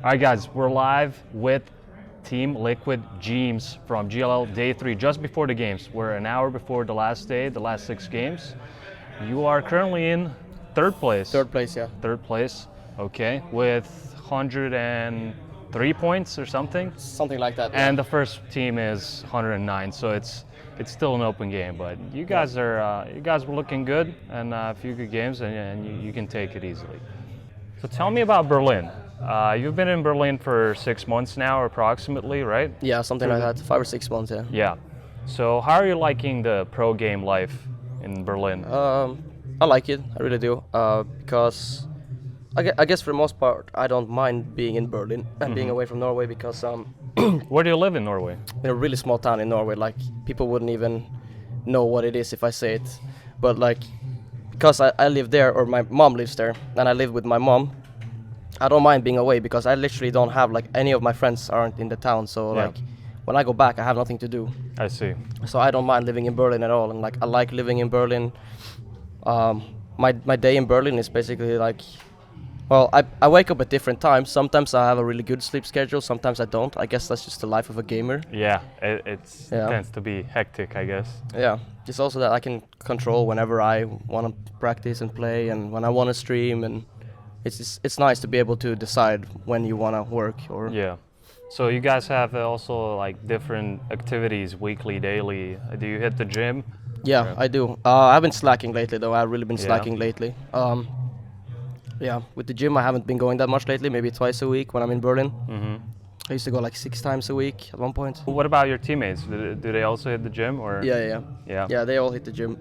All right, guys, we're live with Team Liquid Jeemzz from GLL Day 3, just before the games. We're an hour before the last day, the last 6 games. You are currently in third place. Third place, yeah. Third place, okay, with 103 points or something. Something like that. And the first team is 109, so it's still an open game. But you guys were looking good, and a few good games, and you can take it easily. So tell me about Berlin. You've been in Berlin for 6 months now, approximately, right? Yeah, something like that. 5 or 6 months, yeah. Yeah. So how are you liking the pro game life in Berlin? I like it. I really do. Because I guess for the most part, I don't mind being in Berlin and being away from Norway because Where do you live in Norway? in a really small town in Norway, like people wouldn't even know what it is if I say it. But like, because I live there, or my mom lives there, and I live with my mom, I don't mind being away because I literally don't have like any of my friends aren't in the town. So Yeah. like, when I go back, I have nothing to do. I see. So I don't mind living in Berlin at all, and like I like living in Berlin. My day in Berlin is basically like, well, I wake up at different times. Sometimes I have a really good sleep schedule. Sometimes I don't. I guess that's just the life of a gamer. Yeah, it Yeah. tends to be hectic, I guess. Yeah, it's also that I can control whenever I want to practice and play, and when I want to stream, and it's nice to be able to decide when you want to work or. Yeah. So you guys have also like different activities, weekly, daily. Do you hit the gym? Yeah, I do. I've been slacking lately, though. I've really been Yeah. slacking lately. Yeah, with the gym, I haven't been going that much lately. Maybe twice a week when I'm in Berlin. I used to go like 6 times a week at one point. What about your teammates? Do they also hit the gym or? Yeah. Yeah. Yeah, they all hit the gym.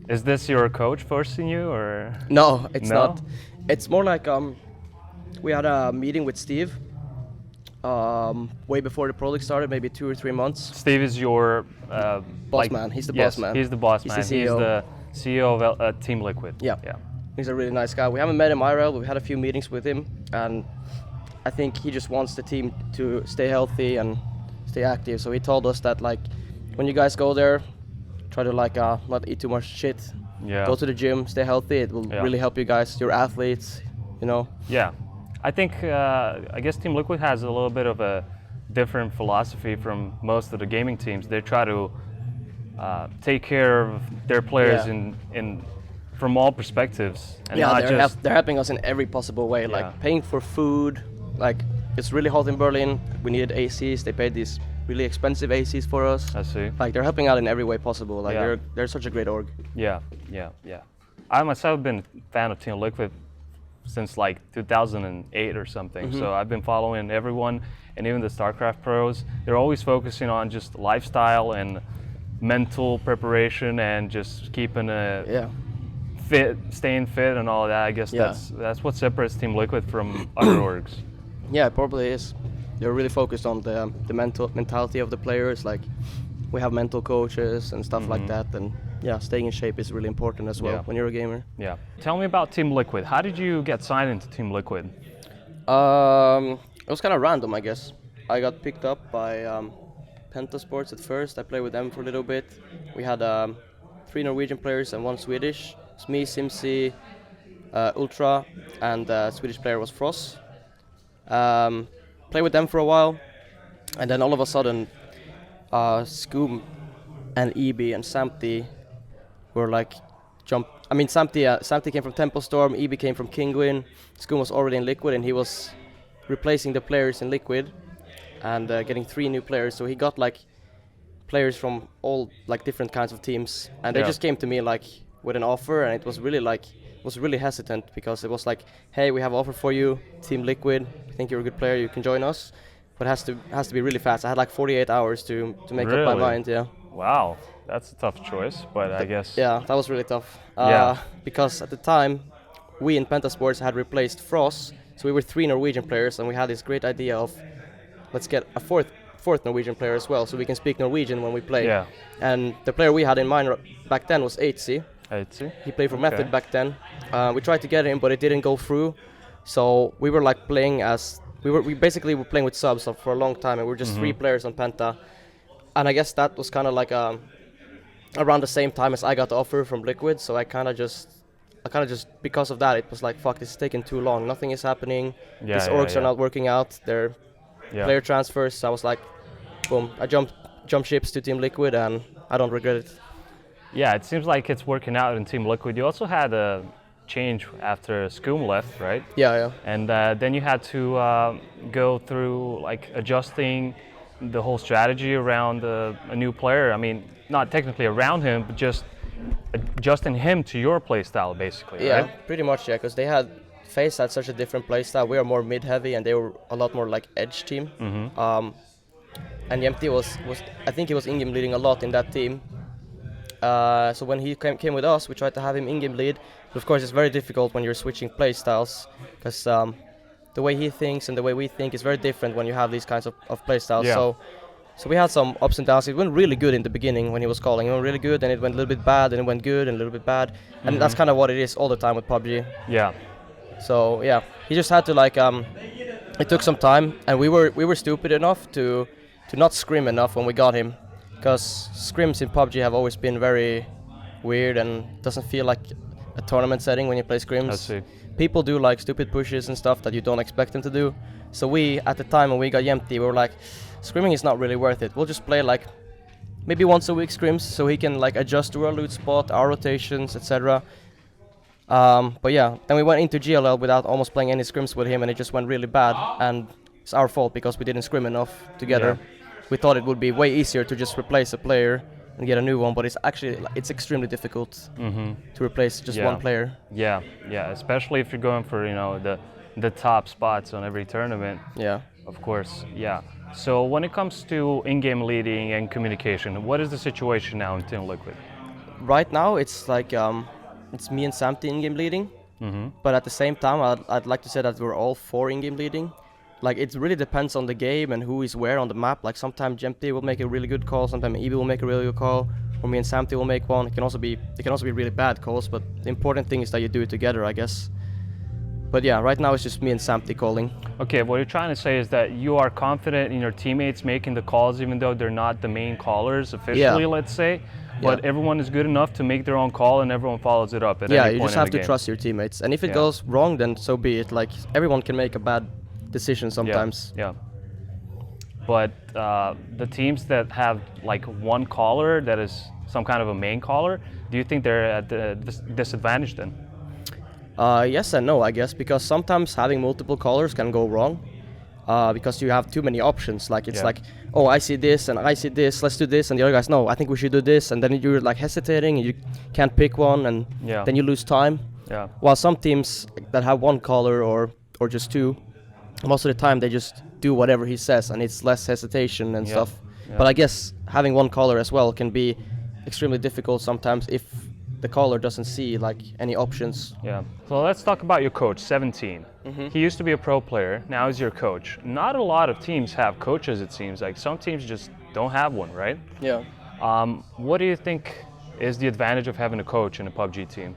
Is this your coach forcing you or? No, it's No? not. It's more like we had a meeting with Steve way before the Pro League started, maybe 2 or 3 months. Steve is your Boss man. He's the yes, boss man. He's the boss He's man. the CEO. He's the CEO of Team Liquid. Yeah. Yeah. He's a really nice guy. We haven't met him IRL, but we had a few meetings with him, and I think he just wants the team to stay healthy and stay active. So he told us that like, when you guys go there, try to like not eat too much shit. Yeah. Go to the gym, stay healthy. It will Yeah. really help you guys. You're athletes, you know. Yeah, I think I guess Team Liquid has a little bit of a different philosophy from most of the gaming teams. They try to take care of their players Yeah. in from all perspectives, and Yeah, not just they're helping us in every possible way, Yeah. like paying for food. Like, it's really hot in Berlin. We needed ACs. They paid these really expensive ACs for us. I see. Like, they're helping out in every way possible. Like, Yeah. they're such a great org. Yeah. I myself have been a fan of Team Liquid since like 2008 or something. So I've been following everyone, and even the StarCraft pros. They're always focusing on just lifestyle and mental preparation and just keeping a Yeah. staying fit and all that. I guess Yeah. that's what separates Team Liquid from other orgs. Yeah, it probably is. They're really focused on the mentality of the players. Like, we have mental coaches and stuff like that. And yeah, staying in shape is really important as well Yeah. when you're a gamer. Yeah. Tell me about Team Liquid. How did you get signed into Team Liquid? It was kind of random, I guess. I got picked up by Pentasports at first. I played with them for a little bit. We had 3 Norwegian players and 1 Swedish. It's me, Simsy, Ultra, and the Swedish player was Frost. Played with them for a while, and then all of a sudden, Scoom and EB and Sambty were like Sambty came from Temple Storm, EB came from Kingwin. Scoom was already in Liquid, and he was replacing the players in Liquid and getting 3 new players. So he got like players from all like different kinds of teams, and they Yeah. just came to me like with an offer, and it was really hesitant because it was like, hey, we have an offer for you, Team Liquid. We think you're a good player, you can join us, but it has to be really fast. I had like 48 hours to make up my Really? mind. Yeah. Wow, that's a tough choice, but I guess. Yeah, that was really tough. Yeah. Because at the time, we in Pentasports had replaced Frost, so we were 3 Norwegian players, and we had this great idea of let's get a fourth Norwegian player as well, so we can speak Norwegian when we play. Yeah. And the player we had in mind back then was 8C. I see. He played for Okay. Method back then. We tried to get him, but it didn't go through. So we were like playing as we basically were playing with subs for a long time, and we were just 3 players on Penta. And I guess that was kind of like around the same time as I got the offer from Liquid, so I kind of just I kind of just, because of that, it was like, fuck, this is taking too long. Nothing is happening. Yeah, These yeah, orgs are yeah. not working out. They're Yeah. player transfers. So I was like, boom, I jumped ships to Team Liquid, and I don't regret it. Yeah, it seems like it's working out in Team Liquid. You also had a change after Scoom left, right? Yeah. And then you had to go through like adjusting the whole strategy around a new player. I mean, not technically around him, but just adjusting him to your play style, basically. Yeah, Right? pretty much, yeah, because FaZe had such a different playstyle. We are more mid-heavy, and they were a lot more like edge team. And Jembty was I think he was in-game leading a lot in that team. So when he came with us, we tried to have him in-game lead. But of course, it's very difficult when you're switching playstyles, because the way he thinks and the way we think is very different when you have these kinds of playstyles. Yeah. So we had some ups and downs. It went really good in the beginning when he was calling. It went really good, and it went a little bit bad, and it went good, and a little bit bad. And that's kind of what it is all the time with Pubg. Yeah. So yeah, he just had to like. It took some time, and we were stupid enough to not scrim enough when we got him, because scrims in Pubg have always been very weird and doesn't feel like a tournament setting when you play scrims. I see. People do like stupid pushes and stuff that you don't expect them to do. So we, at the time when we got Jembty, we were like, scrimming is not really worth it. We'll just play like maybe once a week scrims, so he can like adjust to our loot spot, our rotations, etc. But yeah, then we went into GLL without almost playing any scrims with him, and it just went really bad. And it's our fault because we didn't scrim enough together. Yeah. We thought it would be way easier to just replace a player and get a new one, but it's extremely difficult to replace just one player. Yeah, especially if you're going for the top spots on every tournament. Yeah. Of course, yeah. So when it comes to in-game leading and communication, what is the situation now in Team Liquid? Right now, it's like it's me and Sambty in-game leading. But at the same time, I'd like to say that we're all 4 in-game leading. Like, it really depends on the game and who is where on the map. Like, sometimes Jembty will make a really good call, sometimes Ibi will make a really good call, or me and Sambty will make one. It can also be really bad calls, but the important thing is that you do it together, I guess. But yeah, right now it's just me and Sambty calling. Okay, what you're trying to say is that you are confident in your teammates making the calls, even though they're not the main callers officially, let's say. But everyone is good enough to make their own call, and everyone follows it up at any point in the game. Yeah, you just have to trust your teammates. And if it goes wrong, then so be it. Like, everyone can make a bad decision sometimes. Yeah. But the teams that have like one caller that is some kind of a main caller, do you think they're at the disadvantage then? Yes and no, I guess, because sometimes having multiple callers can go wrong. Because you have too many options. Like, it's like, oh, I see this and I see this, let's do this, and the other guys, no, I think we should do this, and then you're like hesitating and you can't pick one, and then you lose time. Yeah. While some teams that have one caller or just 2, most of the time they just do whatever he says, and it's less hesitation and stuff. But I guess having one caller as well can be extremely difficult sometimes if the caller doesn't see like any options. Yeah. So let's talk about your coach, 17. He used to be a pro player. Now he's your coach. Not a lot of teams have coaches, it seems like. Some teams just don't have one, right? Yeah. What do you think is the advantage of having a coach in a PUBG team?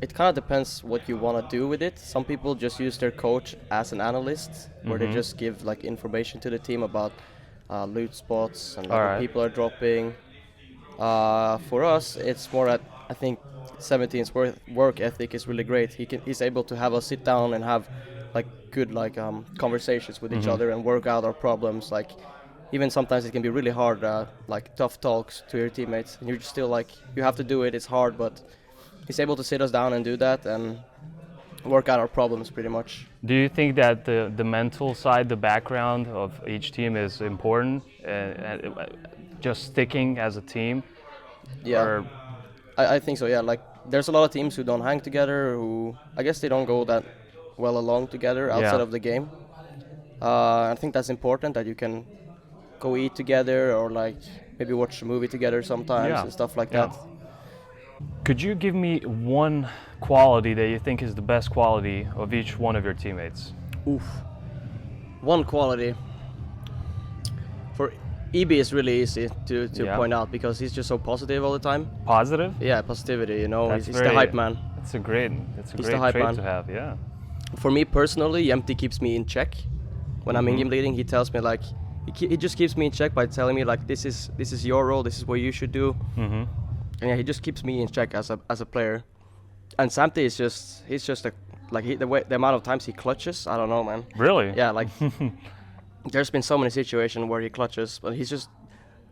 It kind of depends what you want to do with it. Some people just use their coach as an analyst, where they just give like information to the team about loot spots and what people are dropping. For us, it's more at, I think 17's work ethic is really great. He's able to have us sit down and have like good conversations with each other and work out our problems. Like, even sometimes it can be really hard, like tough talks to your teammates, and you're just still like, you have to do it. It's hard, but he's able to sit us down and do that and work out our problems pretty much. Do you think that the mental side, the background of each team is important, just sticking as a team? Yeah, or I think so, yeah. Like, there's a lot of teams who don't hang together, who I guess they don't go that well along together outside of the game. I think that's important, that you can go eat together or like maybe watch a movie together sometimes and stuff like that. Could you give me one quality that you think is the best quality of each one of your teammates? Oof. One quality. For Ibi is really easy to point out because he's just so positive all the time. Positive? Yeah, positivity, you know, he's the hype man. That's a great hype trait man to have, yeah. For me personally, Jembty keeps me in check. When I'm in-game leading, he tells me like, he just keeps me in check by telling me like, this is your role, this is what you should do. And yeah, he just keeps me in check as a player. And Sambty is he's just a like the amount of times he clutches, I don't know, man. Really? Yeah, like there's been so many situations where he clutches, but he's just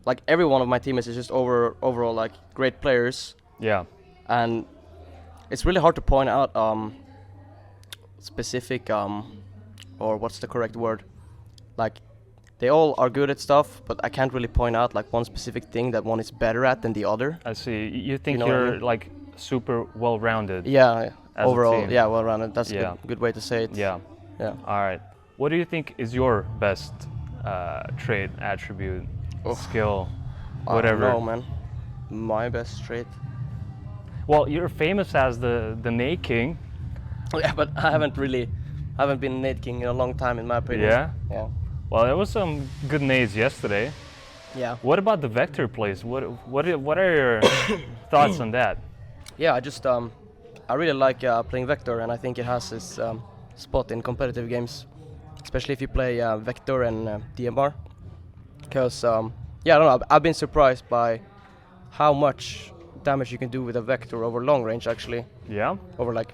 like every one of my teammates is just overall like great players, Yeah. and it's really hard to point out specific or what's the correct word, like they all are good at stuff, but I can't really point out like one specific thing that one is better at than the other. I see. You think You know what I you're mean? like super well-rounded? Yeah, As a overall, team. yeah, well rounded. That's Yeah. a good way to say it. Yeah. Yeah. All right. What do you think is your best trait, attribute, skill, whatever? I don't know, man. My best trait. Well, you're famous as the Nate King. Yeah, but I haven't been Nate King in a long time, in my opinion. Yeah? Yeah. Well, there was some good nades yesterday. Yeah. What about the vector plays? What are your thoughts on that? Yeah, I really like playing Vector, and I think it has its spot in competitive games, especially if you play Vector and DMR. Because yeah, I don't know. I've been surprised by how much damage you can do with a Vector over long range. Actually, Yeah. over like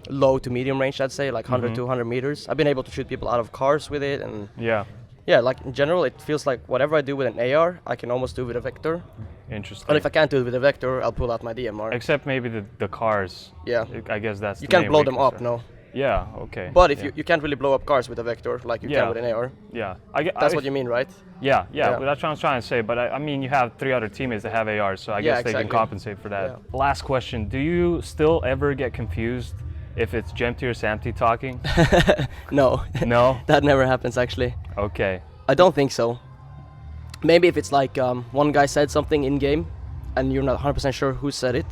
low to medium range, I'd say, like 100 to 100 meters. I've been able to shoot people out of cars with it, and Yeah. yeah, like in general, it feels like whatever I do with an AR, I can almost do with a Vector. Interesting. But if I can't do it with a Vector, I'll pull out my DMR. Except maybe the cars. Yeah. I guess that's You the can't main blow them weakness up, there. no. Yeah. Okay. But if yeah. you can't really blow up cars with a Vector like you Yeah. can with an AR. Yeah. That's what you mean, right? Yeah. Yeah. Well, that's what I'm trying to say. But I mean, you have 3 other teammates that have ARs, so I Yeah, guess they can exactly. compensate for that. Yeah. Last question: do you still ever get confused if it's Jembty or Sambty talking? No. No. That never happens, actually. Okay. I don't think so. Maybe if it's like one guy said something in game and you're not 100% sure who said it.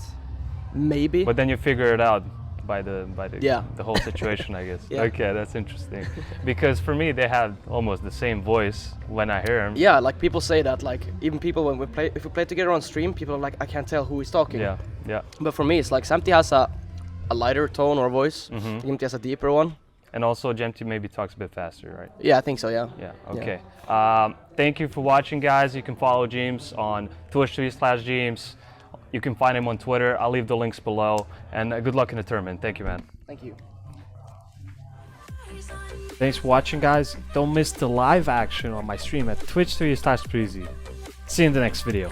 Maybe. But then you figure it out by the Yeah. the whole situation, I guess. Yeah. Okay, that's interesting. Because for me, they have almost the same voice when I hear them. Yeah, like people say that, like even people when if we play together on stream, people are like, I can't tell who is talking. Yeah. Yeah. But for me, it's like Sambty has a lighter tone or voice. Mhm. Jembty has a deeper one. And also, Jembty maybe talks a bit faster, right? Yeah, I think so. Yeah. Yeah. Okay. Thank you for watching, guys. You can follow Jeemzz on Twitch.tv/Jeemzz. You can find him on Twitter. I'll leave the links below. And good luck in the tournament. Thank you, man. Thank you. Thanks for watching, guys. Don't miss the live action on my stream at Twitch.tv/sprEEEzy. See you in the next video.